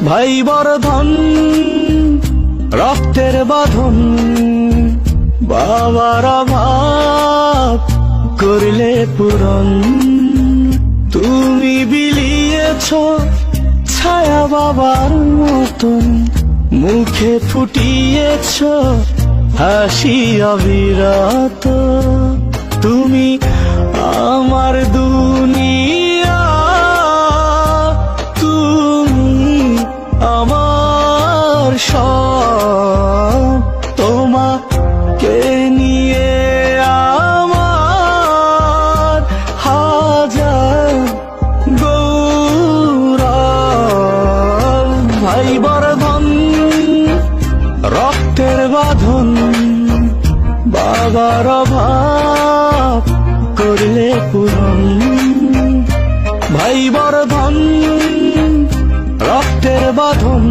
ভাই বর্ধন রক্তের বাঁধন, বাবার অভাব করলে পূরণ। তুমি বিলিয়েছ ছায়া বাবার মতন, মুখে ফুটিয়েছ হাসি অবিরত। তুমি আমার দুনিয়া, তুমি আমার সব। তোমাকে নিয়ে আমার হাজার গৌরব। ভাই বর্ধন রক্তের বাঁধন, বাবার অভাব করলে পূরণ। ভাই বর্ধন রক্তের বাঁধন,